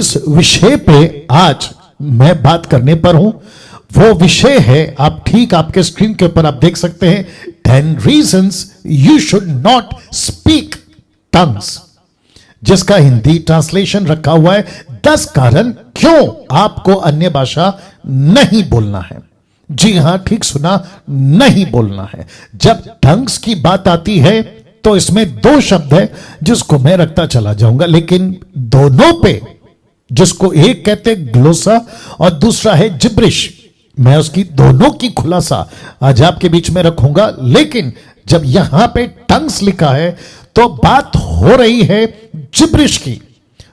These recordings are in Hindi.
जिस विषय पे आज मैं बात करने पर हूं वो विषय है, आप ठीक आपके स्क्रीन के ऊपर आप देख सकते हैं, 10 reasons you should not speak tongues, जिसका हिंदी ट्रांसलेशन रखा हुआ है 10 कारण क्यों आपको अन्य भाषा नहीं बोलना है। जी हां, ठीक सुना, नहीं बोलना है। जब टंग्स की बात आती है तो इसमें 2 शब्द है जिसको मैं रखता चला जाऊंगा, लेकिन दोनों पे, जिसको एक कहते हैं ग्लोसा और दूसरा है जिब्रिश, मैं उसकी दोनों की खुलासा आज आपके बीच में रखूंगा। लेकिन जब यहां पे टंग्स लिखा है तो बात हो रही है जिब्रिश की,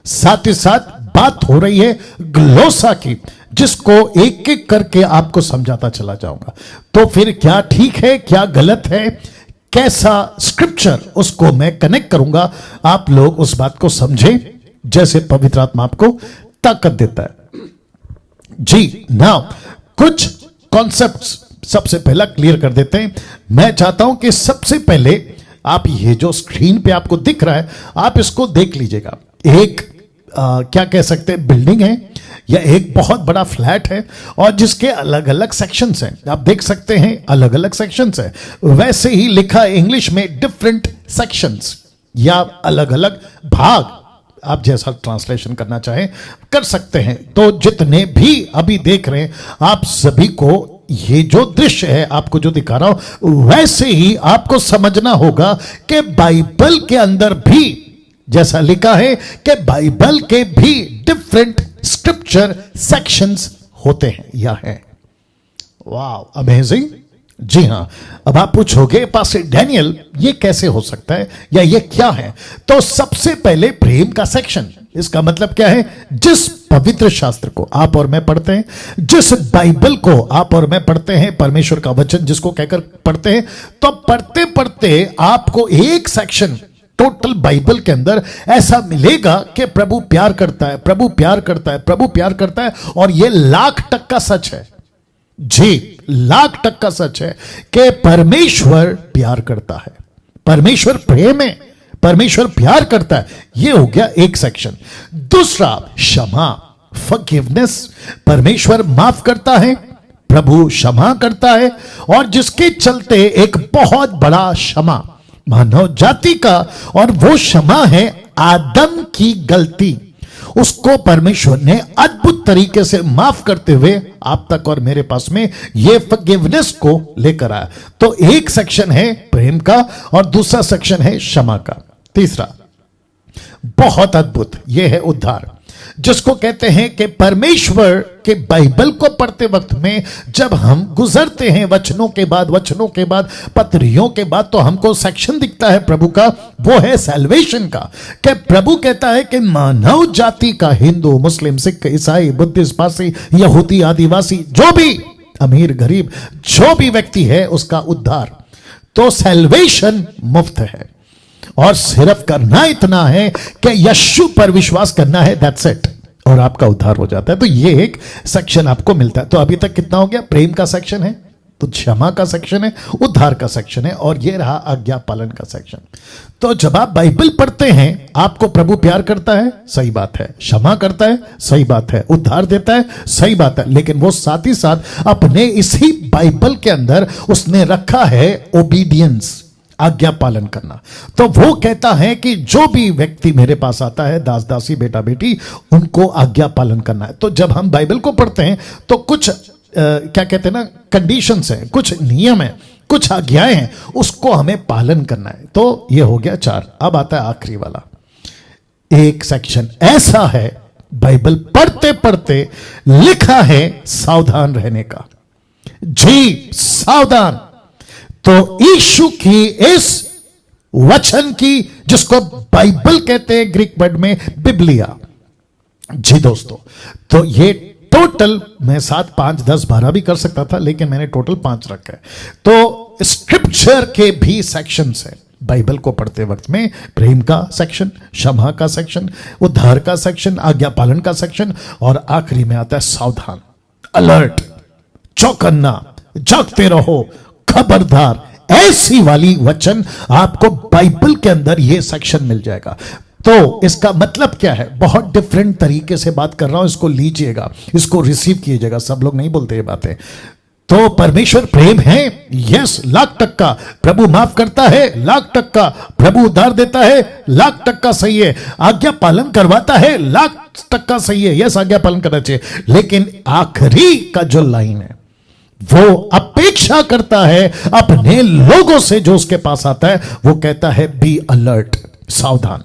साथ ही साथ बात हो रही है ग्लोसा की, जिसको एक एक करके आपको समझाता चला जाऊंगा। तो फिर क्या ठीक है, क्या गलत है, कैसा स्क्रिप्चर, उसको मैं कनेक्ट करूंगा, आप लोग उस बात को समझें जैसे पवित्र आत्मा आपको ताकत देता है। जी नाउ कुछ कॉन्सेप्ट्स सबसे पहला क्लियर कर देते हैं। मैं चाहता हूं कि सबसे पहले आप ये जो स्क्रीन पे आपको दिख रहा है, आप इसको देख लीजिएगा। एक क्या कह सकते हैं, बिल्डिंग है या एक बहुत बड़ा फ्लैट है और जिसके अलग अलग सेक्शंस हैं। आप देख सकते हैं अलग अलग सेक्शंस हैं। वैसे ही लिखा है इंग्लिश में डिफरेंट सेक्शंस या अलग अलग भाग, आप जैसा ट्रांसलेशन करना चाहें कर सकते हैं। तो जितने भी अभी देख रहे हैं आप सभी को ये जो दृश्य है आपको जो दिखा रहा हूं, वैसे ही आपको समझना होगा कि बाइबल के अंदर भी जैसा लिखा है कि बाइबल के भी डिफरेंट स्क्रिप्चर सेक्शंस होते हैं या है। वाह, अमेजिंग। जी हां, अब आप पूछोगे पास्टर डैनियल ये कैसे हो सकता है या ये क्या है? तो सबसे पहले प्रेम का सेक्शन, इसका मतलब क्या है? जिस पवित्र शास्त्र को आप और मैं पढ़ते हैं, जिस बाइबल को आप और मैं पढ़ते हैं, परमेश्वर का वचन जिसको कहकर पढ़ते हैं, तो पढ़ते पढ़ते आपको एक सेक्शन टोटल बाइबल के अंदर ऐसा मिलेगा कि प्रभु प्यार करता है, प्रभु प्यार करता है, प्रभु प्यार करता है। और यह 1,00,000% सच है। जी, 1,00,000% सच है कि परमेश्वर प्यार करता है, परमेश्वर प्रेम है, परमेश्वर प्यार करता है। यह हो गया एक सेक्शन। दूसरा क्षमा, फॉरगिवनेस, परमेश्वर माफ करता है, प्रभु क्षमा करता है। और जिसके चलते एक बहुत बड़ा क्षमा मानव जाति का, और वो क्षमा है आदम की गलती, उसको परमेश्वर ने अद्भुत तरीके से माफ करते हुए आप तक और मेरे पास में ये फॉरगिवनेस को लेकर आया। तो एक सेक्शन है प्रेम का और दूसरा सेक्शन है क्षमा का। तीसरा बहुत अद्भुत, यह है उद्धार, जिसको कहते हैं कि परमेश्वर के बाइबल को पढ़ते वक्त में जब हम गुजरते हैं वचनों के बाद वचनों के बाद पत्रियों के बाद, तो हमको सेक्शन दिखता है प्रभु का, वो है सैल्वेशन का। कि प्रभु कहता है कि मानव जाति का, हिंदू, मुस्लिम, सिख, ईसाई, बुद्धिस्ट, पारसी, यहूदी, आदिवासी, जो भी अमीर गरीब जो भी व्यक्ति है, उसका उद्धार। तो सैल्वेशन मुफ्त है और सिर्फ करना इतना है कि यीशु पर विश्वास करना है, दैट्स इट, और आपका उद्धार हो जाता है। तो ये एक सेक्शन आपको मिलता है। तो अभी तक कितना हो गया? प्रेम का सेक्शन है, तो क्षमा का सेक्शन है, उद्धार का सेक्शन है, और ये रहा आज्ञा पालन का सेक्शन। तो जब आप बाइबल पढ़ते हैं, आपको प्रभु प्यार करता है, सही बात है, क्षमा करता है, सही बात है, उद्धार देता है, सही बात है, लेकिन वो साथ ही साथ अपने इसी बाइबल के अंदर उसने रखा है ओबीडियंस, आज्ञा पालन करना। तो वो कहता है कि जो भी व्यक्ति मेरे पास आता है, दास दासी, बेटा बेटी, उनको आज्ञा पालन करना है। तो जब हम बाइबल को पढ़ते हैं तो कुछ क्या कहते हैं ना, कंडीशंस हैं, कुछ नियम हैं, कुछ आज्ञाएं हैं, उसको हमें पालन करना है। तो ये हो गया 4। अब आता है आखिरी वाला। एक सेक्शन ऐसा है बाइबल पढ़ते पढ़ते लिखा है सावधान रहने का। जी, सावधान। तो यीशु की इस वचन की, जिसको बाइबल कहते हैं ग्रीक वर्ड में बिब्लिया। जी दोस्तों, तो ये टोटल मैं 7, 5, 10, 12 भी कर सकता था, लेकिन मैंने टोटल 5 रखा है। तो स्क्रिप्चर के भी सेक्शंस हैं बाइबल को पढ़ते वक्त में। प्रेम का सेक्शन, क्षमा का सेक्शन, उद्धार का सेक्शन, आज्ञा पालन का सेक्शन, और आखिरी में आता है सावधान, अलर्ट, चौकन्ना, जागते रहो, खबरदार। ऐसी वाली वचन आपको बाइबल के अंदर यह सेक्शन मिल जाएगा। तो इसका मतलब क्या है? बहुत डिफरेंट तरीके से बात कर रहा हूं, इसको लीजिएगा, इसको रिसीव कीजिएगा। सब लोग नहीं बोलते ये बातें। तो परमेश्वर प्रेम है, यस, 1,00,000% प्रभु माफ करता है, 1,00,000% प्रभु उद्धार देता है, 1,00,000% सही है। आज्ञा पालन करवाता है, 1,00,000% सही है, यस, आज्ञा पालन करना चाहिए। लेकिन आखिरी का जो लाइन है, वो अपेक्षा करता है अपने लोगों से जो उसके पास आता है, वो कहता है बी अलर्ट, सावधान।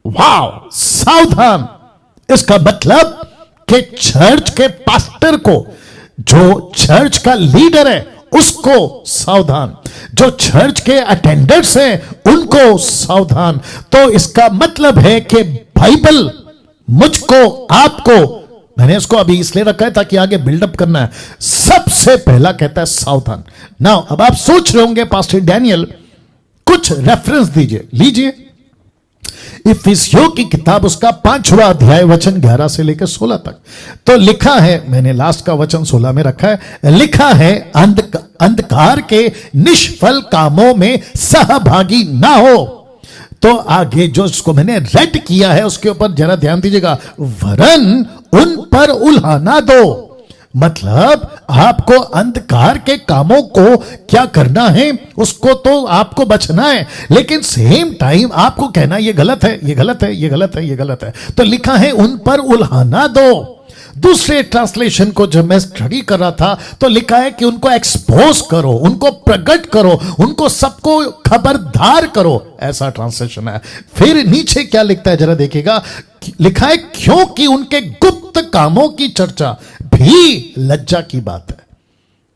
वाव, सावधान। इसका मतलब कि चर्च के पास्टर को, जो चर्च का लीडर है उसको सावधान, जो चर्च के अटेंडर्स हैं उनको सावधान। तो इसका मतलब है कि बाइबल मुझको, आपको, मैंने इसको अभी इसलिए रखा है ताकि आगे बिल्डअप करना है, सबसे पहला कहता है सावधान। नाउ अब आप सोच रहे होंगे पास्टर डैनियल कुछ रेफरेंस दीजिए, लीजिए इफिसियों की किताब, उसका 5वां अध्याय वचन 11 से लेकर 16 तक। तो लिखा है, मैंने लास्ट का वचन 16 में रखा है, लिखा है अंधकार के निष्फल कामों में सहभागी ना हो। तो आगे जो इसको मैंने रेड किया है उसके ऊपर जरा ध्यान दीजिएगा, वरन उन पर उल्हाना दो। मतलब आपको अंधकार के कामों को क्या करना है, उसको तो आपको बचना है, लेकिन सेम टाइम आपको कहना ये गलत है, ये गलत है, ये गलत है, ये गलत है। तो लिखा है उन पर उल्हाना दो। दूसरे ट्रांसलेशन को जब मैं स्टडी कर रहा था तो लिखा है कि उनको एक्सपोज करो, उनको प्रकट करो, उनको सबको खबरदार करो, ऐसा ट्रांसलेशन है। फिर नीचे क्या लिखता है जरा देखिएगा, लिखा है क्योंकि उनके गुप्त कामों की चर्चा भी लज्जा की बात है।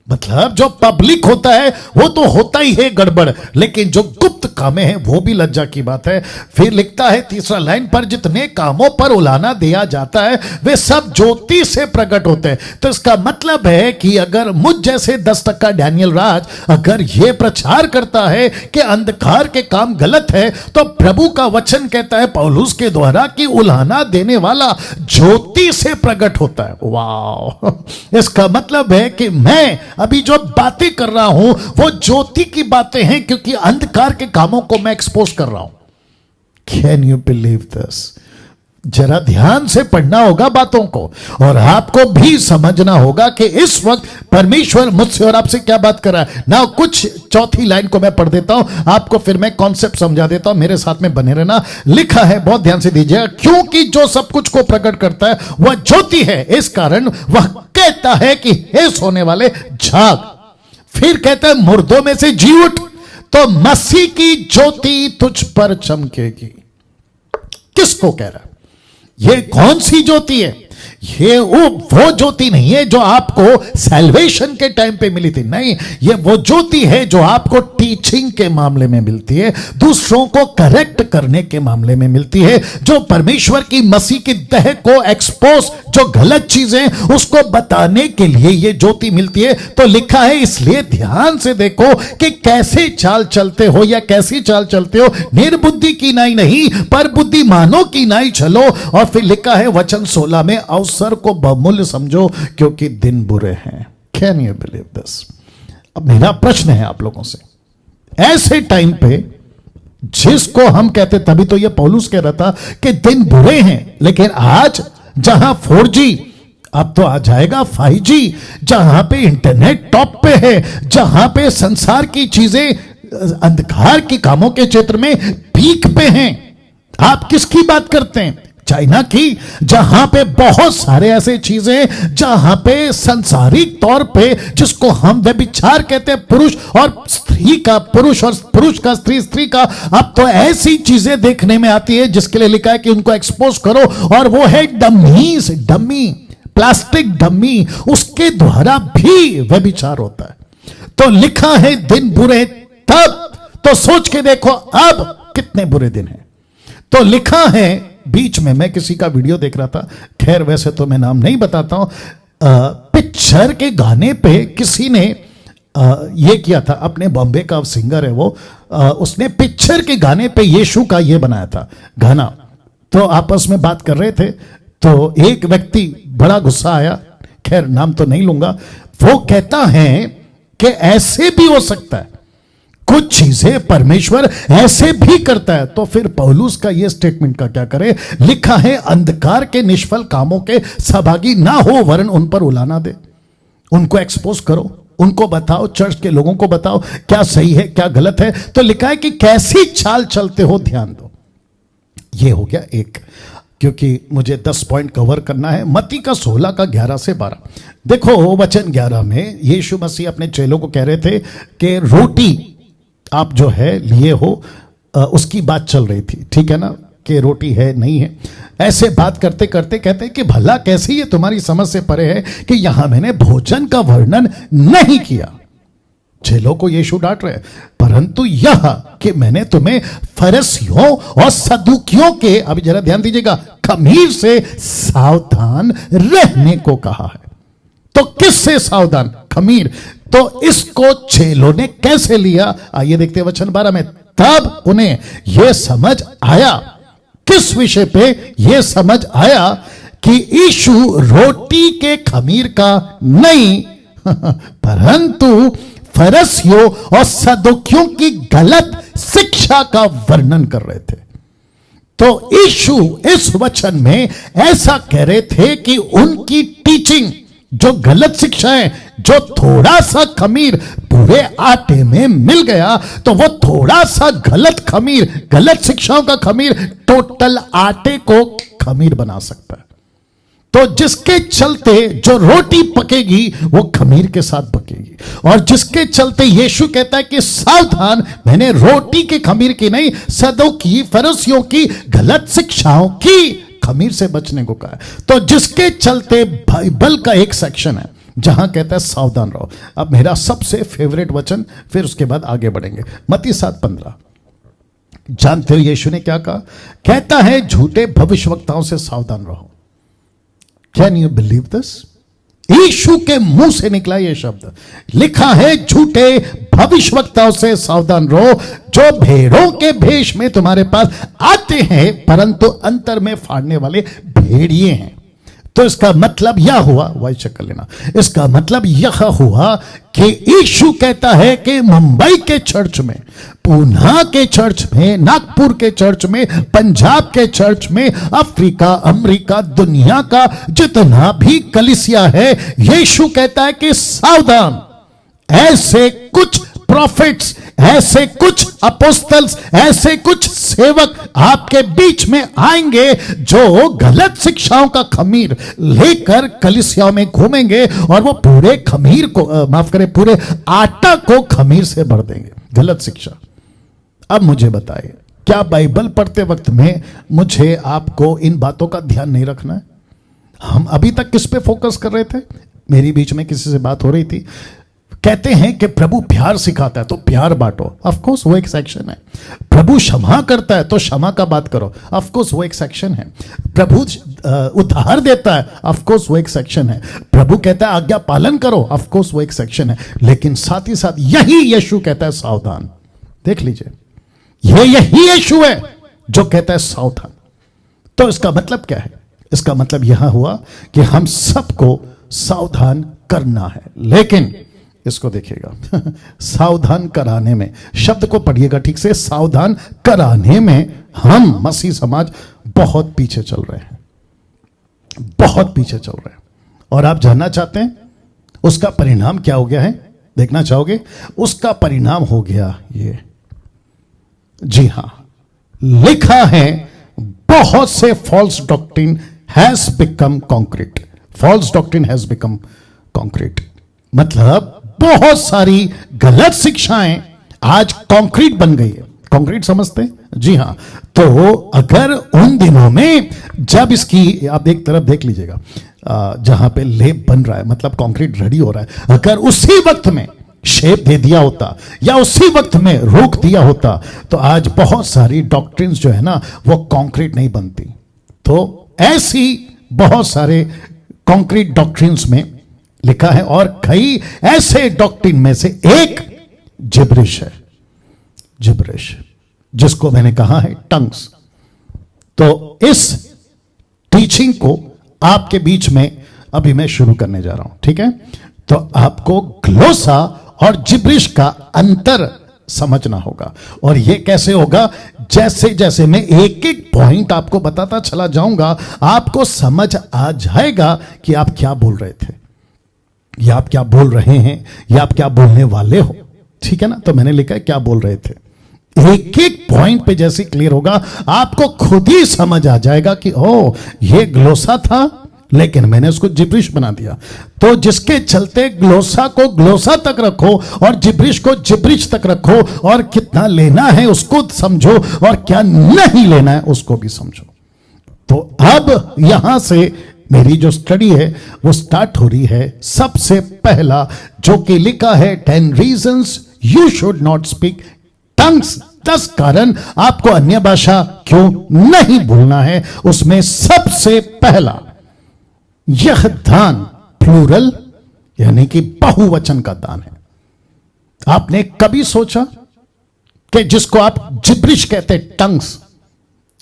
मतलब जो पब्लिक होता है वो तो होता ही है गड़बड़, लेकिन जो गुप्त कामें हैं वो भी लज्जा की बात है। फिर लिखता है तीसरा लाइन पर, जितने कामों पर उलाना दिया जाता है वे सब ज्योति से प्रकट होते हैं। तो इसका मतलब है कि अगर मुझ जैसे 10% डैनियल राज अगर ये प्रचार करता है कि अंधकार के काम गलत है, तो प्रभु का वचन कहता है पौलुस के द्वारा कि उलाना देने वाला ज्योति से प्रकट होता है। वाह, इसका मतलब है कि मैं अभी जो बातें कर रहा हूं वो ज्योति की बातें हैं, क्योंकि अंधकार के कामों को मैं एक्सपोज कर रहा हूं। Can you believe this? जरा ध्यान से पढ़ना होगा बातों को, और आपको भी समझना होगा कि इस वक्त परमेश्वर मुझसे और आपसे क्या बात कर रहा है ना। कुछ चौथी लाइन को मैं पढ़ देता हूं आपको, फिर मैं कॉन्सेप्ट समझा देता हूं, मेरे साथ में बने रहना। लिखा है, बहुत ध्यान से दीजिएगा, क्योंकि जो सब कुछ को प्रकट करता है वह ज्योति है, इस कारण वह कहता है कि हे सोने वाले जाग। फिर कहता है मुर्दों में से जी उठ, तो मसीह की ज्योति तुझ पर चमकेगी। किसको कह रहा है? ये कौन सी ज्योति है? ये वो ज्योति नहीं है जो आपको सैल्वेशन के टाइम पे मिली थी, नहीं, ये वो ज्योति है जो आपको टीचिंग के मामले में मिलती है, दूसरों को करेक्ट करने के मामले में मिलती है, जो परमेश्वर की मसीह की देह को एक्सपोज, जो गलत चीजें उसको बताने के लिए ये ज्योति मिलती है। तो लिखा है, इसलिए ध्यान से देखो कि कैसे चाल चलते हो या कैसी चाल चलते हो, निर्बुद्धि की नाई नहीं पर बुद्धिमानों की नाई चलो। और फिर लिखा है वचन 16 में, अवसर को बहुमूल्य समझो क्योंकि दिन बुरे हैं। Can you believe this? अब मेरा प्रश्न है आप लोगों से, ऐसे टाइम पे जिसको हम कहते, तभी तो ये पौलुस कह रहा था कि दिन बुरे हैं, लेकिन आज जहां 4G, अब तो आ जाएगा 5G, जहां पे इंटरनेट टॉप पे है, जहां पे संसार की चीजें अंधकार के कामों के क्षेत्र में पीक पे हैं, आप किसकी बात करते हैं? चाइना की, जहां पे बहुत सारे ऐसे चीजें, जहां पे संसारिक तौर पे जिसको हम व्यभिचार कहते हैं, पुरुष और स्त्री का पुरुष और पुरुष का स्त्री, स्त्री का, अब तो ऐसी चीजें देखने में आती है जिसके लिए लिखा है कि उनको एक्सपोज करो, और वो है डमीज, डमी, प्लास्टिक डमी, उसके द्वारा भी व्यभिचार होता है। तो लिखा है दिन बुरे तब, तो सोच के देखो अब कितने बुरे दिन हैं। तो लिखा है, बीच में मैं किसी का वीडियो देख रहा था, खैर वैसे तो मैं नाम नहीं बताता हूं, पिक्चर के गाने पे किसी ने ये किया था, अपने बॉम्बे का सिंगर है वो, उसने पिक्चर के गाने पे यीशु का ये बनाया था गाना। तो आपस में बात कर रहे थे, तो एक व्यक्ति बड़ा गुस्सा आया, खैर नाम तो नहीं लूंगा, वो कहता है कि ऐसे भी हो सकता है कुछ चीजें परमेश्वर ऐसे भी करता है। तो फिर पौलुस का यह स्टेटमेंट का क्या करे? लिखा है, अंधकार के निष्फल कामों के सहभागी ना हो, वरन उन पर उलाना दे। उनको एक्सपोज करो, उनको बताओ, चर्च के लोगों को बताओ क्या सही है क्या गलत है। तो लिखा है कि कैसी चाल चलते हो ध्यान दो। ये हो गया एक, क्योंकि मुझे 10 पॉइंट कवर करना है। मत्ती का 16 का 11 से 12 देखो। वचन 11 में यीशु मसीह अपने चेलों को कह रहे थे कि रोटी आप जो है लिए हो, उसकी बात चल रही थी, ठीक है ना, कि रोटी है नहीं है। ऐसे बात करते करते कहते कि भला कैसे ये तुम्हारी समझ से परे है कि यहां मैंने भोजन का वर्णन नहीं किया। चेलों को यीशु डांट रहे, परंतु यह कि मैंने तुम्हें फरीसियों और सदूकियों के, अभी जरा ध्यान दीजिएगा, खमीर से सावधान रहने को कहा है। तो किससे सावधान? खमीर। तो इसको चेलों ने कैसे लिया? आइए देखते हैं वचन 12 में। तब उन्हें यह समझ आया, किस विषय पे? यह समझ आया कि यीशु रोटी के खमीर का नहीं परंतु फरीसियों और सदूकियों की गलत शिक्षा का वर्णन कर रहे थे। तो यीशु इस वचन में ऐसा कह रहे थे कि उनकी टीचिंग, जो गलत शिक्षा है, जो थोड़ा सा खमीर पूरे आटे में मिल गया, तो वो थोड़ा सा गलत खमीर, गलत शिक्षाओं का खमीर टोटल आटे को खमीर बना सकता है। तो जिसके चलते जो रोटी पकेगी वो खमीर के साथ पकेगी, और जिसके चलते यीशु कहता है कि सावधान, मैंने रोटी के खमीर की नहीं, सदूकी फरीसियों की गलत शिक्षाओं की खमीर से बचने को कहा है। तो जिसके चलते बाइबल का एक सेक्शन है जहां कहता है सावधान रहो। अब मेरा सबसे फेवरेट वचन, फिर उसके बाद आगे बढ़ेंगे। मत्ती 7:15 जानते हो यीशु ने क्या कहा? कहता है झूठे भविष्यवक्ताओं से सावधान रहो। Can you believe this? Yeshu के मुंह से निकला यह शब्द। लिखा है झूठे भविष्यवक्ताओं से सावधान रहो, जो भेड़ों के भेष में तुम्हारे पास आते हैं परंतु अंतर में फाड़ने वाले भेड़िए हैं। तो इसका मतलब यह हुआ, वाइस चेक कर लेना, इसका मतलब यह हुआ कि यीशु कहता है कि मुंबई के चर्च में, पूना के चर्च में, नागपुर के चर्च में, पंजाब के चर्च में, अफ्रीका, अमेरिका, दुनिया का जितना भी कलीसिया है, यीशु कहता है कि सावधान, ऐसे कुछ प्रॉफिट्स, ऐसे कुछ अपोस्टल्स, ऐसे कुछ सेवक आपके बीच में आएंगे जो गलत शिक्षाओं का खमीर लेकर कलीसियाओं में घूमेंगे और वो पूरे खमीर को, माफ करें, पूरे आटा को खमीर से भर देंगे। गलत शिक्षा। अब मुझे बताइए, क्या बाइबल पढ़ते वक्त में मुझे आपको इन बातों का ध्यान नहीं रखना है? हम अभी तक किस पे फोकस कर रहे थे? मेरी बीच में किसी से बात हो रही थी, कहते हैं कि प्रभु प्यार सिखाता है तो प्यार बांटो, ऑफ कोर्स वो एक सेक्शन है। प्रभु क्षमा करता है तो क्षमा का बात करो, ऑफ कोर्स वो एक सेक्शन है। प्रभु उद्धार देता है, ऑफ कोर्स वो एक सेक्शन है। प्रभु कहता है आज्ञा पालन करो, ऑफ कोर्स वो एक सेक्शन है। लेकिन साथ ही साथ यही यीशु कहता है सावधान। देख लीजिए, यही यीशु है जो कहता है सावधान। तो इसका मतलब क्या है? इसका मतलब यह हुआ कि हम सबको सावधान करना है। लेकिन इसको देखिएगा, सावधान कराने में, शब्द को पढ़िएगा ठीक से, सावधान कराने में हम मसीह समाज बहुत पीछे चल रहे हैं, बहुत पीछे चल रहे हैं। और आप जानना चाहते हैं उसका परिणाम क्या हो गया है? देखना चाहोगे? उसका परिणाम हो गया ये, जी हां, लिखा है बहुत से false doctrine has become concrete. False doctrine has become concrete मतलब बहुत सारी गलत शिक्षाएं आज कंक्रीट बन गई है। कंक्रीट समझते हैं? जी हां। तो अगर उन दिनों में जब इसकी, आप एक तरफ देख लीजिएगा जहां पे लेप बन रहा है, मतलब कंक्रीट रेडी हो रहा है, अगर उसी वक्त में शेप दे दिया होता या उसी वक्त में रोक दिया होता तो आज बहुत सारी डॉक्ट्रिन्स जो है ना वो कंक्रीट नहीं बनती। तो ऐसी बहुत सारे कंक्रीट डॉक्ट्रिन्स में लिखा है, और कई ऐसे डॉक्ट्रिन में से एक जिब्रिश है। जिब्रिश, जिसको मैंने कहा है टंग्स। तो इस टीचिंग को आपके बीच में अभी मैं शुरू करने जा रहा हूं, ठीक है? तो आपको ग्लोसा और जिब्रिश का अंतर समझना होगा। और ये कैसे होगा? जैसे जैसे मैं एक एक पॉइंट आपको बताता चला जाऊंगा, आपको समझ आ जाएगा कि आप क्या बोल रहे थे, या आप क्या बोल रहे हैं, या आप क्या बोलने वाले हो। ठीक है ना? तो मैंने लिखा है क्या बोल रहे थे। एक एक पॉइंट पे जैसे क्लियर होगा, आपको खुद ही समझ आ जाएगा कि ओ, ये ग्लोसा था लेकिन मैंने उसको जिब्रिश बना दिया। तो जिसके चलते ग्लोसा को ग्लोसा तक रखो और जिब्रिश को जिब्रिश तक रखो, और कितना लेना है उसको समझो और क्या नहीं लेना है उसको भी समझो। तो अब यहां से मेरी जो स्टडी है वो स्टार्ट हो रही है। सबसे पहला जो कि लिखा है 10 reasons you should not speak tongues, 10 कारण आपको अन्य भाषा क्यों नहीं बोलना है। उसमें सबसे पहला, यह दान प्लूरल यानी कि बहुवचन का दान है। आपने कभी सोचा कि जिसको आप जिब्रिश कहते टंग्स,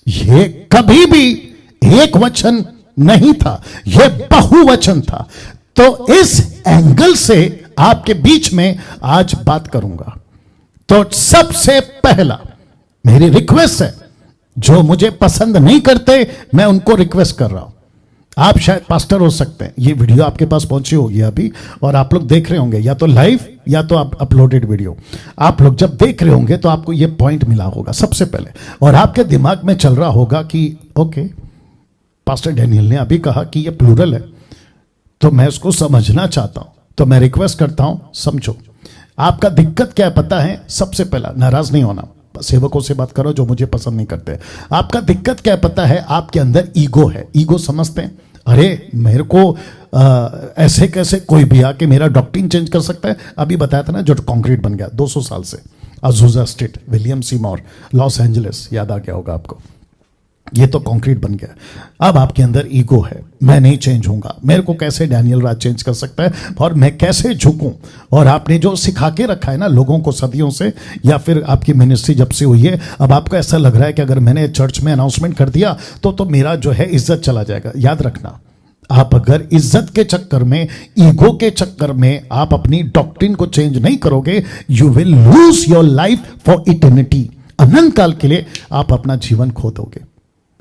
ये कभी भी एक वचन नहीं था, यह बहुवचन था। तो इस एंगल से आपके बीच में आज बात करूंगा। तो सबसे पहला मेरी रिक्वेस्ट है, जो मुझे पसंद नहीं करते मैं उनको रिक्वेस्ट कर रहा हूं। आप शायद पास्टर हो सकते हैं, ये वीडियो आपके पास पहुंची होगी अभी और आप लोग देख रहे होंगे या तो लाइव या तो आप अपलोडेड वीडियो। आप लोग जब देख रहे होंगे तो आपको ये पॉइंट मिला होगा सबसे पहले, और आपके दिमाग में चल रहा होगा कि ओके, पास्टर डैनियल ने अभी कहा कि ये प्लूरल है, तो मैं उसको समझना चाहता हूं। तो मैं रिक्वेस्ट करता हूं, समझो आपका दिक्कत क्या है पता है। सबसे पहला, नाराज नहीं होना, सेवकों से बात करो जो मुझे पसंद नहीं करते। आपका दिक्कत क्या है पता है? आपके अंदर ईगो है। ईगो समझते हैं? अरे मेरे को ऐसे कैसे कोई भी आके मेरा डॉक्ट्रिन चेंज कर सकता है। अभी बताया था ना जो कंक्रीट बन गया 200 साल से, Azusa street, William Seymour, Los Angeles, याद आ गया होगा आपको। ये तो कंक्रीट बन गया। अब आपके अंदर ईगो है, मैं नहीं चेंज होऊंगा, मेरे को कैसे डैनियल राज चेंज कर सकता है, और मैं कैसे झुकूं। और आपने जो सिखा के रखा है ना लोगों को सदियों से, या फिर आपकी मिनिस्ट्री जब से हुई है, अब आपको ऐसा लग रहा है कि अगर मैंने चर्च में अनाउंसमेंट कर दिया तो मेरा जो है इज्जत चला जाएगा। याद रखना, आप अगर इज्जत के चक्कर में, ईगो के चक्कर में आप अपनी डॉक्ट्रिन को चेंज नहीं करोगे, you will lose your life for eternity. अनंत काल के लिए आप अपना जीवन खो दोगे।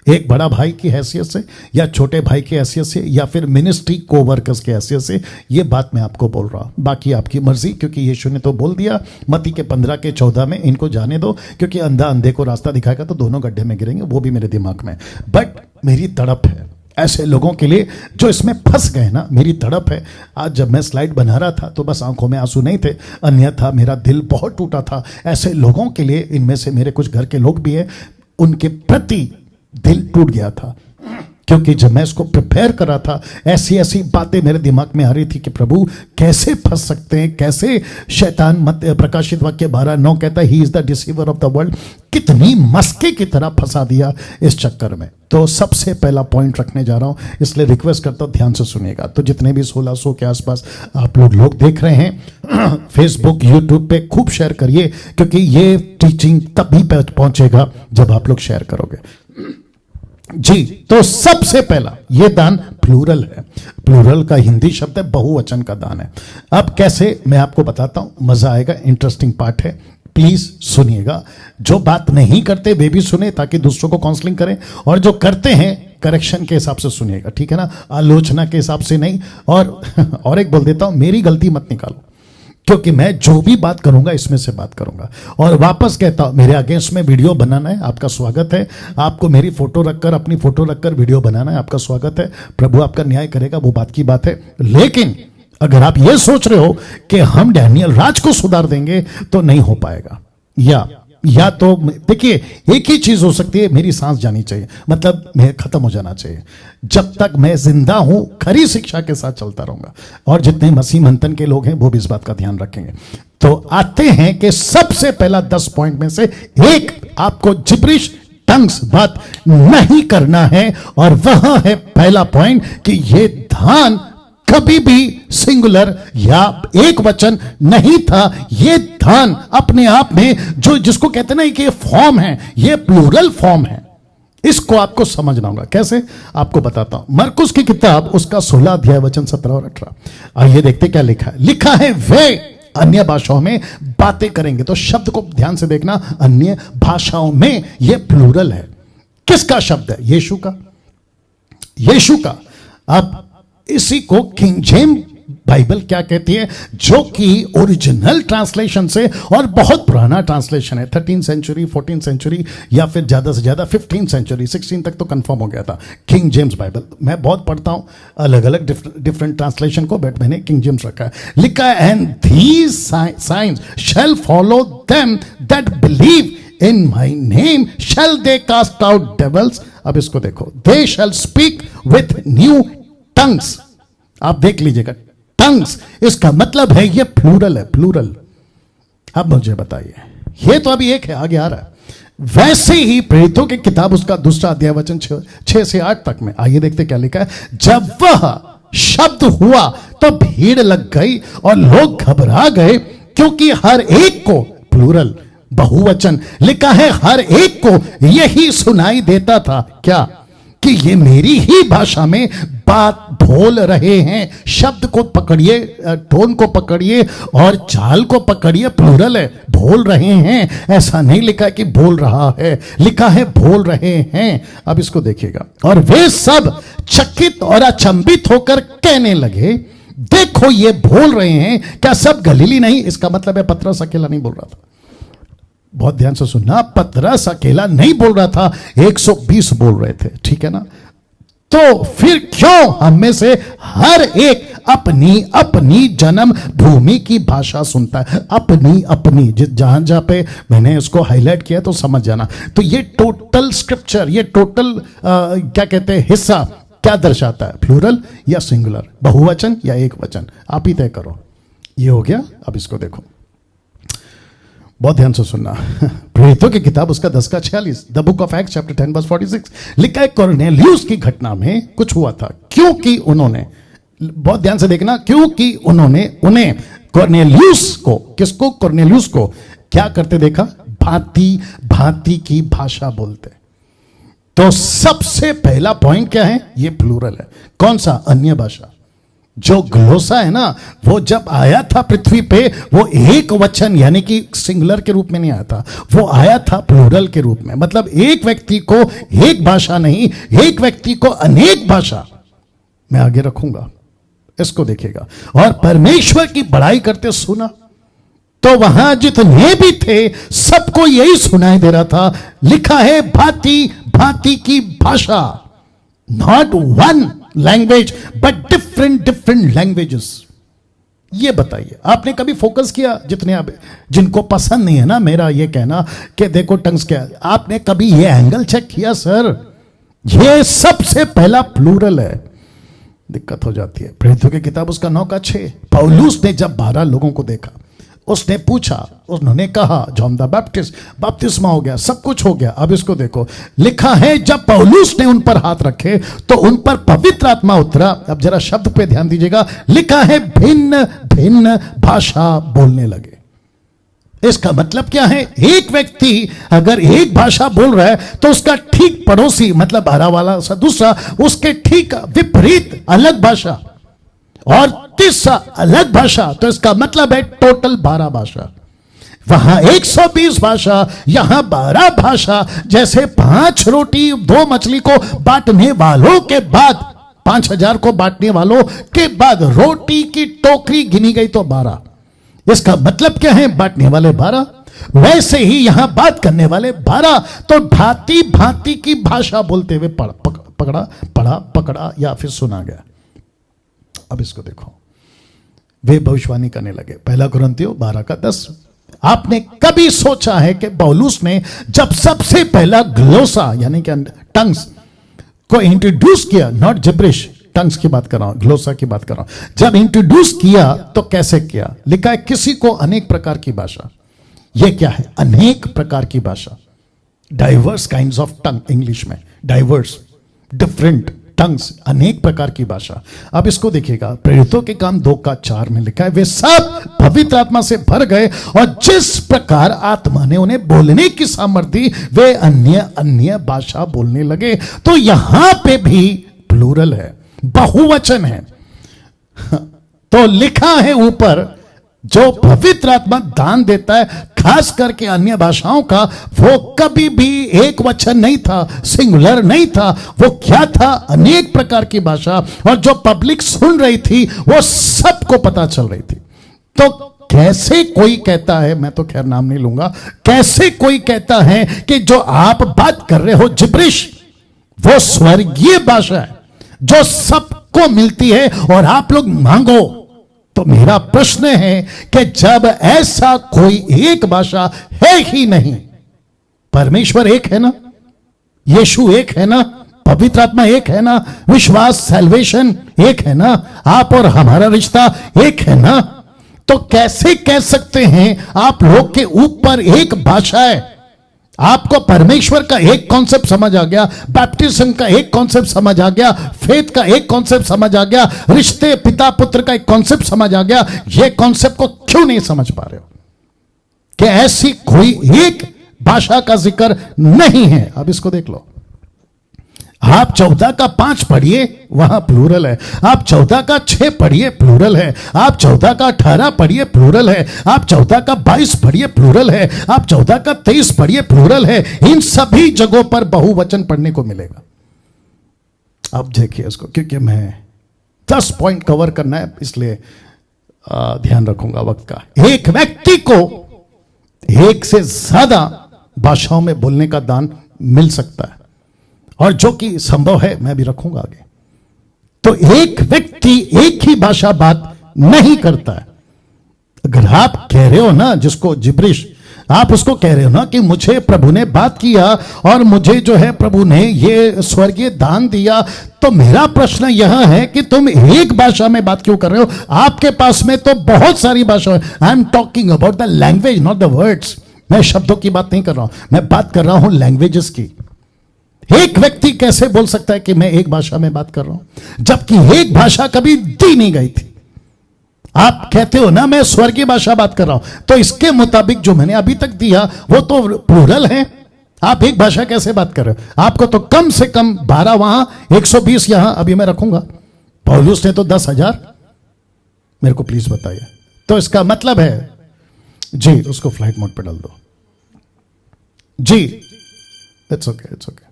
एक बड़ा भाई की हैसियत से, या छोटे भाई की हैसियत से, या फिर मिनिस्ट्री को वर्कर्स की हैसियत से ये बात मैं आपको बोल रहा हूं। बाकी आपकी मर्जी, क्योंकि यीशु ने तो बोल दिया मत्ती के 15 के 14 में, इनको जाने दो, क्योंकि अंधा अंधे को रास्ता दिखाएगा तो दोनों गड्ढे में गिरेंगे। वो भी मेरे दिमाग में, बट मेरी तड़प है ऐसे लोगों के लिए जो इसमें फंस गए ना। मेरी तड़प है। आज जब मैं स्लाइड बना रहा था तो बस आंखों में आंसू नहीं थे, अन्यथा मेरा दिल बहुत टूटा था ऐसे लोगों के लिए। इनमें से मेरे कुछ घर के लोग भी हैं, उनके प्रति दिल टूट गया था, क्योंकि जब मैं इसको प्रिपेयर कर रहा था ऐसी ऐसी बातें मेरे दिमाग में आ रही थी कि प्रभु कैसे फंस सकते हैं, कैसे शैतान। मत प्रकाशित वाक्य 12:9 कहता है he is the deceiver of the world. कितनी मस्के की तरह फंसा दिया इस चक्कर में। तो सबसे पहला पॉइंट रखने जा रहा हूं, इसलिए रिक्वेस्ट करता हूं ध्यान से सुनिएगा। तो जितने भी 1600 के आसपास आप लोग देख रहे हैं फेसबुक यूट्यूब पे, खूब शेयर करिए, क्योंकि ये टीचिंग तभी पहुंचेगा जब आप लोग शेयर करोगे जी। तो सबसे पहला, यह दान प्लूरल है। प्लूरल का हिंदी शब्द है बहुवचन का दान है। अब कैसे मैं आपको बताता हूं, मजा आएगा, इंटरेस्टिंग पार्ट है, प्लीज सुनिएगा। जो बात नहीं करते वे भी सुने ताकि दूसरों को काउंसलिंग करें, और जो करते हैं करेक्शन के हिसाब से सुनिएगा, ठीक है ना, आलोचना के हिसाब से नहीं। और एक बोल देता हूं, मेरी गलती मत निकालो, क्योंकि मैं जो भी बात करूंगा इसमें से बात करूंगा। और वापस कहता हूं, मेरे अगेंस्ट में वीडियो बनाना है, आपका स्वागत है। आपको मेरी फोटो रखकर, अपनी फोटो रखकर वीडियो बनाना है, आपका स्वागत है। प्रभु आपका न्याय करेगा, वो बात की बात है। लेकिन अगर आप ये सोच रहे हो कि हम डैनियल राज को सुधार देंगे तो नहीं हो पाएगा। या तो देखिए, एक ही चीज हो सकती है, मेरी सांस जानी चाहिए, मतलब मैं खत्म हो जाना चाहिए। जब तक मैं जिंदा हूं खरी शिक्षा के साथ चलता रहूंगा, और जितने मसीह मंथन के लोग हैं वो भी इस बात का ध्यान रखेंगे। तो आते हैं कि सबसे पहला 10 पॉइंट में से एक, आपको जिब्रिश टंग्स बात नहीं करना है। और वहां है पहला पॉइंट कि ये धान कभी भी सिंगुलर या एक वचन नहीं था। ये धान अपने आप में, जो जिसको कहते ना कि ये फॉर्म है, ये प्लूरल फॉर्म है। इसको आपको समझना होगा। कैसे, आपको बताता हूं। मरकुस की किताब उसका 16 अध्याय वचन 17 और 18। आइए देखते क्या लिखा है। लिखा है वे अन्य भाषाओं में बातें करेंगे। तो शब्द को ध्यान से देखना, अन्य भाषाओं में, यह प्लूरल है। किसका शब्द है? यीशु का। यीशु का। अब इसी को किंग जेम्स बाइबल क्या कहती है, जो कि ओरिजिनल ट्रांसलेशन से, और बहुत पुराना ट्रांसलेशन है, 13th सेंचुरी, 14th सेंचुरी, या फिर ज्यादा से ज्यादा 15th सेंचुरी, 16 तक तो कंफर्म हो गया था। किंग जेम्स बाइबल मैं बहुत पढ़ता हूं अलग अलग डिफरेंट ट्रांसलेशन को, बट मैंने किंग जेम्स रखा है। लिखा है, and these signs shall follow them that believe in my name shall they cast out devils. अब इसको देखो, they shall speak with new tongues. आप देख लीजिएगा, टंग्स, इसका मतलब है ये प्लूरल है, प्लूरल। अब मुझे बताइए, ये तो अभी एक है, आगे आ रहा है। वैसे ही प्रेरितों की किताब उसका 2 अध्याय वचन 6 से 8 तक में, आइए देखते क्या लिखा है। जब वह शब्द हुआ तो भीड़ लग गई और लोग घबरा गए, क्योंकि हर एक को, प्लूरल बहुवचन लिखा है, हर एक को यही सुनाई देता था, क्या? कि ये मेरी ही भाषा में बात बोल रहे हैं। शब्द को पकड़िए, टोन को पकड़िए और चाल को पकड़िए, प्लूरल है, बोल रहे हैं। ऐसा नहीं लिखा कि बोल रहा है, लिखा है बोल रहे हैं। अब इसको देखिएगा, और वे सब चकित और अचंभित होकर कहने लगे, देखो ये बोल रहे हैं, क्या सब गलीली नहीं? इसका मतलब है पतरस अकेला नहीं बोल रहा था। बहुत ध्यान से सुनना, पतरस अकेला नहीं बोल रहा था, 120 बोल रहे थे, ठीक है ना? तो फिर क्यों हम में से हर एक अपनी अपनी जन्म भूमि की भाषा सुनता है? अपनी अपनी, जहां जहां पे मैंने इसको हाईलाइट किया तो समझ जाना। तो ये टोटल स्क्रिप्चर, ये टोटल क्या कहते हैं, हिस्सा क्या दर्शाता है? प्लूरल या सिंगुलर, बहुवचन या एक वचन? आप ही तय करो। ये हो गया। अब इसको देखो, बहुत ध्यान से सुनना। प्रेरितों की किताब उसका 10:46, the book of acts chapter 10:46 लिखा है, कॉर्नेलियस की घटना में कुछ हुआ था, क्योंकि उन्होंने, बहुत ध्यान से देखना, क्योंकि उन्होंने उन्हें कॉर्नेलियस को, किसको? कॉर्नेलियस को क्या करते देखा? भांति भांति की भाषा बोलते। तो सबसे पहला पॉइंट क्या है? ये प्लूरल है। कौन सा? अन्य भाषा। जो ग्लोसा है ना, वो जब आया था पृथ्वी पे, वो एक वचन यानी कि सिंगुलर के रूप में नहीं आया था, वो आया था प्लूरल के रूप में। मतलब एक व्यक्ति को एक भाषा नहीं, एक व्यक्ति को अनेक भाषा। मैं आगे रखूंगा, इसको देखिएगा। और परमेश्वर की बड़ाई करते सुना, तो वहां जितने भी थे सबको यही सुनाई दे रहा था। लिखा है, भांति भांति की भाषा, not one language but different languages. ये बताइए, आपने कभी फोकस किया? जितने आप, जिनको पसंद नहीं है ना मेरा ये कहना कि देखो टंग्स क्या, आपने कभी ये एंगल चेक किया? सर ये सबसे पहला प्लूरल है। दिक्कत हो जाती है। प्रेरितों की किताब उसका 9:6, पौलुस ने जब 12 लोगों को देखा, उसने पूछा, उन्होंने कहा जॉन द बैप्टिस्ट, बपतिस्मा हो गया, सब कुछ हो गया। अब इसको देखो, लिखा है, जब पौलुस ने उन पर हाथ रखे तो उन पर पवित्र आत्मा उतरा। अब जरा शब्द पे ध्यान दीजिएगा, लिखा है भिन्न भिन्न भाषा बोलने लगे। इसका मतलब क्या है? एक व्यक्ति अगर एक भाषा बोल रहा है तो उसका ठीक पड़ोसी, मतलब 12 वाला सा दूसरा, उसके ठीक विपरीत अलग भाषा, और तीसरा अलग भाषा। तो इसका मतलब है टोटल 12 भाषा। वहां 120 भाषा, यहां 12 भाषा। जैसे 5 रोटी 2 मछली को बांटने वालों के बाद, 5000 को बांटने वालों के बाद रोटी की टोकरी गिनी गई तो 12। इसका मतलब क्या है? बांटने वाले 12, वैसे ही यहां बात करने वाले 12। तो भांति भांति की भाषा बोलते हुए पकड़ा या फिर सुना गया। अब इसको देखो, वे भविष्यवाणी करने लगे। 1 कुरिन्थियों 12:10। आपने कभी सोचा है कि पौलुस ने जब सबसे पहला ग्लोसा यानी कि टंग्स को इंट्रोड्यूस किया, नॉट जिब्रिश, टंग्स की बात कर रहा हूं, ग्लोसा की बात कर रहा हूं, जब इंट्रोड्यूस किया तो कैसे किया? लिखा है, किसी को अनेक प्रकार की भाषा। यह क्या है? अनेक प्रकार की भाषा, diverse kinds of tongue, English में डाइवर्स, डिफरेंट टंग्स, अनेक प्रकार की भाषा। अब इसको देखिएगा, प्रेरितों के काम 2:4 में लिखा है, वे सब पवित्र आत्मा से भर गए और जिस प्रकार आत्मा ने उन्हें बोलने की सामर्थ्य दी, वे अन्य अन्य भाषा बोलने लगे। तो यहां पे भी प्लूरल है, बहुवचन है। तो लिखा है ऊपर जो पवित्र आत्मा दान देता है, खास करके अन्य भाषाओं का, वो कभी भी एक वचन नहीं था, सिंगुलर नहीं था। वो क्या था? अनेक प्रकार की भाषा, और जो पब्लिक सुन रही थी वो सबको पता चल रही थी। तो कैसे कोई कहता है, मैं तो खैर नाम नहीं लूंगा, कैसे कोई कहता है कि जो आप बात कर रहे हो जिब्रिश, वो स्वर्गीय भाषा है जो सबको मिलती है और आप लोग मांगो? तो मेरा प्रश्न है कि जब ऐसा कोई एक भाषा है ही नहीं, परमेश्वर एक है ना, यीशु एक है ना, पवित्र आत्मा एक है ना, विश्वास सैल्वेशन एक है ना, आप और हमारा रिश्ता एक है ना, तो कैसे कह सकते हैं आप लोग के ऊपर एक भाषा है? आपको परमेश्वर का एक कॉन्सेप्ट समझ आ गया, बैप्टिज्म का एक कॉन्सेप्ट समझ आ गया, फेथ का एक कॉन्सेप्ट समझ आ गया, रिश्ते पिता पुत्र का एक कॉन्सेप्ट समझ आ गया। ये कॉन्सेप्ट को क्यों नहीं समझ पा रहे हो कि ऐसी कोई एक भाषा का जिक्र नहीं है? अब इसको देख लो। आप 14 का 5 पढ़िए, वहां प्लूरल है। आप 14 का 6 पढ़िए, प्लूरल है। आप 14 का 18 पढ़िए, प्लूरल है। आप 14 का 22 पढ़िए, प्लूरल है। आप 14 का 23 पढ़िए, प्लूरल है। इन सभी जगहों पर बहुवचन पढ़ने को मिलेगा। अब देखिए इसको, क्योंकि मैं 10 पॉइंट कवर करना है, इसलिए ध्यान रखूंगा वक्त का। एक व्यक्ति को एक से ज्यादा भाषाओं में बोलने का दान मिल सकता है, और जो कि संभव है, मैं भी रखूंगा आगे। तो एक व्यक्ति एक ही भाषा बात नहीं करता है। अगर आप कह रहे हो ना, जिसको जिब्रिश, आप उसको कह रहे हो ना कि मुझे प्रभु ने बात किया और मुझे जो है प्रभु ने ये स्वर्गीय दान दिया, तो मेरा प्रश्न यह है कि तुम एक भाषा में बात क्यों कर रहे हो? आपके पास में तो बहुत सारी भाषा है। I am talking about the language, not the words. मैं शब्दों की बात नहीं कर रहा हूं, मैं बात कर रहा हूं लैंग्वेजेस की। एक व्यक्ति कैसे बोल सकता है कि मैं एक भाषा में बात कर रहा हूं, जबकि एक भाषा कभी दी नहीं गई थी? आप कहते हो ना मैं स्वर्गीय भाषा बात कर रहा हूं, तो इसके मुताबिक जो मैंने अभी तक दिया वो तो प्लूरल है। आप एक भाषा कैसे बात कर रहे हो? आपको तो कम से कम 12 वहां, 120 यहां, अभी मैं रखूंगा। पौलुस ने तो 10,000। मेरे को प्लीज बताइए। तो इसका मतलब है जी, उसको फ्लाइट मोड पे डाल दो जी। इट्स ओके, इट्स ओके,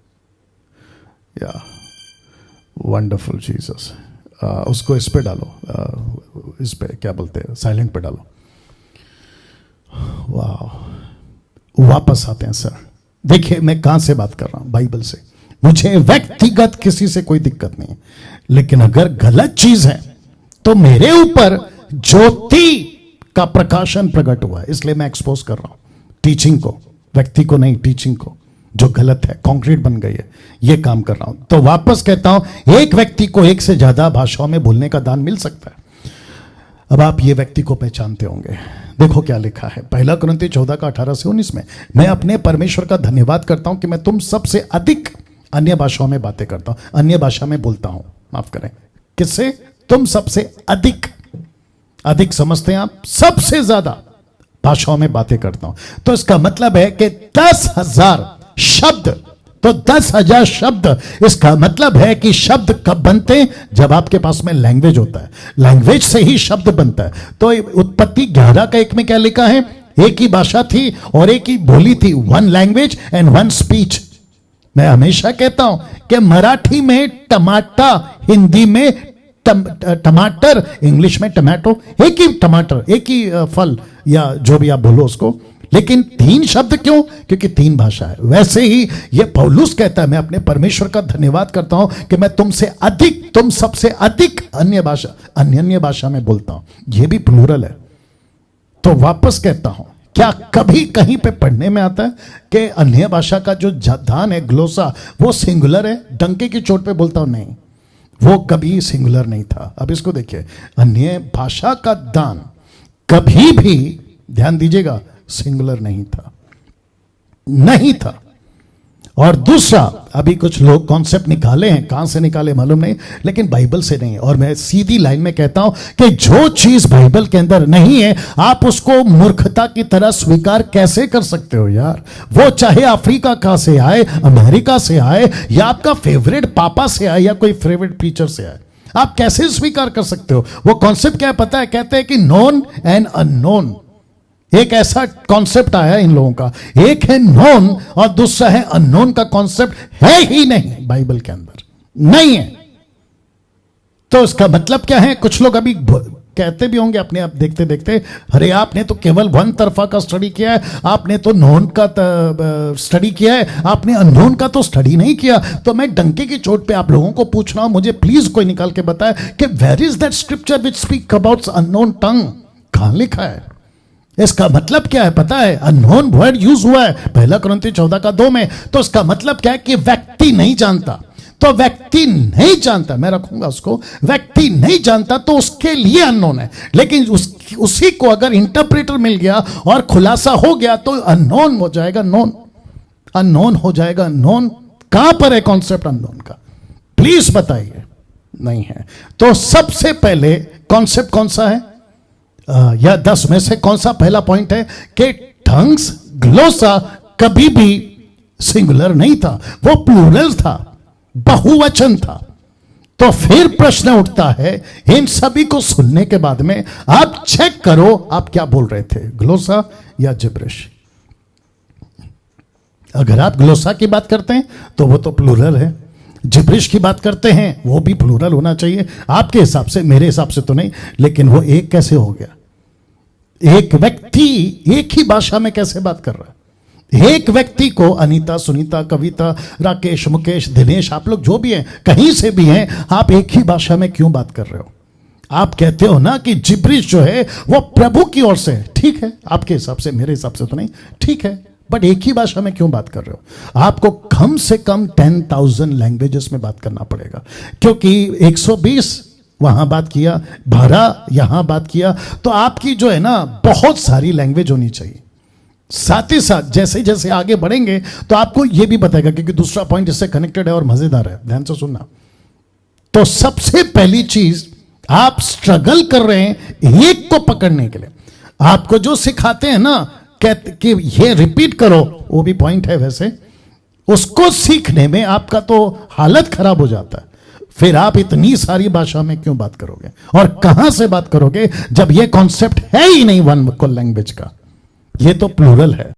या वंडरफुल जीसस। उसको इस पे डालो, इस पे क्या बोलते हैं, साइलेंट पे डालो। वाह, वापस आते हैं सर। देखिए मैं कहां से बात कर रहा हूं, बाइबल से। मुझे व्यक्तिगत किसी से कोई दिक्कत नहीं है, लेकिन अगर गलत चीज है तो मेरे ऊपर ज्योति का प्रकाशन प्रकट हुआ है, इसलिए मैं एक्सपोज कर रहा हूं टीचिंग को, व्यक्ति को नहीं, टीचिंग को। जो गलत है, कंक्रीट बन गई है, ये काम कर रहा हूं। तो वापस कहता हूं, एक व्यक्ति को एक से ज्यादा भाषाओं में बोलने का दान मिल सकता है। अब आप ये व्यक्ति को पहचानते होंगे। देखो क्या लिखा है, 1 कुरिन्थी 14 का 18 से 19 में। मैं अपने परमेश्वर का धन्यवाद करता हूं कि मैं तुम सबसे अधिक अन्य भाषाओं में बातें करता हूं, अन्य भाषा में बोलता हूं, माफ करें। किससे? तुम सबसे अधिक। अधिक समझते हैं आप? सबसे ज्यादा भाषाओं में बातें करता हूं। तो इसका मतलब है कि 10,000 शब्द, तो 10,000 शब्द। इसका मतलब है कि शब्द कब बनते हैं? जब आपके पास में लैंग्वेज होता है। लैंग्वेज से ही शब्द बनता है। तो उत्पत्ति 11 का 1 में क्या लिखा है? एक ही भाषा थी और एक ही बोली थी, 1 लैंग्वेज एंड 1 स्पीच। मैं हमेशा कहता हूं कि मराठी में टमाटा, हिंदी में टमाटर, इंग्लिश में टमाटो, एक ही टमाटर, एक ही फल, या जो भी आप बोलो उसको। लेकिन 3 शब्द क्यों? क्योंकि 3 भाषा है। वैसे ही ये पौलुस कहता है, मैं अपने परमेश्वर का धन्यवाद करता हूं कि मैं तुमसे अधिक, तुम सबसे अधिक अन्य भाषा में बोलता हूं। यह भी प्लूरल है। तो वापस कहता हूं, क्या कभी कहीं पे पढ़ने में आता है कि अन्य भाषा का जो दान है, ग्लोसा, वो सिंगुलर है? डंके की चोट पे बोलता हूं, नहीं, वो कभी सिंगुलर नहीं था। अब इसको देखिए, अन्य भाषा का दान कभी भी, ध्यान दीजिएगा, सिंगुलर नहीं था, नहीं था। और दूसरा, अभी कुछ लोग कॉन्सेप्ट निकाले हैं, कहां से निकाले मालूम नहीं, लेकिन बाइबल से नहीं। और मैं सीधी लाइन में कहता हूं कि जो चीज बाइबल के अंदर नहीं है, आप उसको मूर्खता की तरह स्वीकार कैसे कर सकते हो यार? वो चाहे अफ्रीका का से आए, अमेरिका से आए, या आपका फेवरेट पापा से आए, या कोई फेवरेट प्रीचर से आए, आप कैसे स्वीकार कर सकते हो? वो कॉन्सेप्ट क्या है पता है? कहते हैं कि नोन एंड अननोन। एक ऐसा कॉन्सेप्ट आया इन लोगों का, एक है नोन और दूसरा है अननोन का कॉन्सेप्ट है ही नहीं बाइबल के अंदर, नहीं है। तो इसका मतलब क्या है? कुछ लोग अभी कहते भी होंगे अपने आप देखते देखते, अरे आपने तो केवल वन तरफा का स्टडी किया है, आपने तो नोन का स्टडी किया है, आपने अननोन का तो स्टडी नहीं किया। तो मैं डंके की चोट पे आप लोगों को पूछ रहा हूं, मुझे प्लीज कोई निकाल के बताए कि where is that scripture which speak about unknown tongue? कहां लिखा है? इसका मतलब क्या है पता है? अननोन वर्ड यूज हुआ है 1 कुरिन्थियों 14:2 में। तो इसका मतलब क्या है कि व्यक्ति नहीं जानता। तो व्यक्ति नहीं जानता, मैं रखूंगा उसको, व्यक्ति नहीं जानता तो उसके लिए अननोन है। लेकिन उसी को अगर इंटरप्रेटर मिल गया और खुलासा हो गया तो अननोन हो जाएगा नोन, अननोन हो जाएगा नोन। कहां पर है कॉन्सेप्ट अननोन का? प्लीज बताइए। नहीं है। तो सबसे पहले कॉन्सेप्ट कौन सा है? या 10 में से कौन सा पहला पॉइंट है कि टंग्स ग्लोसा कभी भी सिंगुलर नहीं था, वो प्लूरल था, बहुवचन था। तो फिर प्रश्न उठता है, इन सभी को सुनने के बाद में आप चेक करो आप क्या बोल रहे थे, ग्लोसा या जिब्रिश। अगर आप ग्लोसा की बात करते हैं तो वो तो प्लूरल है, जिब्रिश की बात करते हैं वो भी प्लूरल होना चाहिए आपके हिसाब से, मेरे हिसाब से तो नहीं। लेकिन वो एक कैसे हो गया? एक व्यक्ति एक ही भाषा में कैसे बात कर रहा है? एक व्यक्ति को अनीता, सुनीता, कविता, राकेश, मुकेश, दिनेश, आप लोग जो भी हैं, कहीं से भी हैं, आप एक ही भाषा में क्यों बात कर रहे हो? आप कहते हो ना कि जिब्रिश जो है वो प्रभु की ओर से है, ठीक है, आपके हिसाब से, मेरे हिसाब से तो नहीं, ठीक है, बट एक ही भाषा में क्यों बात कर रहे हो? आपको कम से कम 10,000 लैंग्वेजेस में बात करना पड़ेगा, क्योंकि 120 वहां बात किया, 12 यहां बात किया, तो आपकी जो है ना बहुत सारी लैंग्वेज होनी चाहिए। साथ ही साथ जैसे जैसे आगे बढ़ेंगे तो आपको यह भी बताएगा, क्योंकि दूसरा पॉइंट इससे कनेक्टेड है और मजेदार है, ध्यान से सुनना। तो सबसे पहली चीज, आप स्ट्रगल कर रहे हैं एक को पकड़ने के लिए। आपको जो सिखाते हैं ना कि ये रिपीट करो, वो भी पॉइंट है वैसे, उसको सीखने में आपका तो हालत खराब हो जाता है। फिर आप इतनी सारी भाषा में क्यों बात करोगे और कहां से बात करोगे जब ये कॉन्सेप्ट है ही नहीं वन लैंग्वेज का? ये तो प्लूरल है।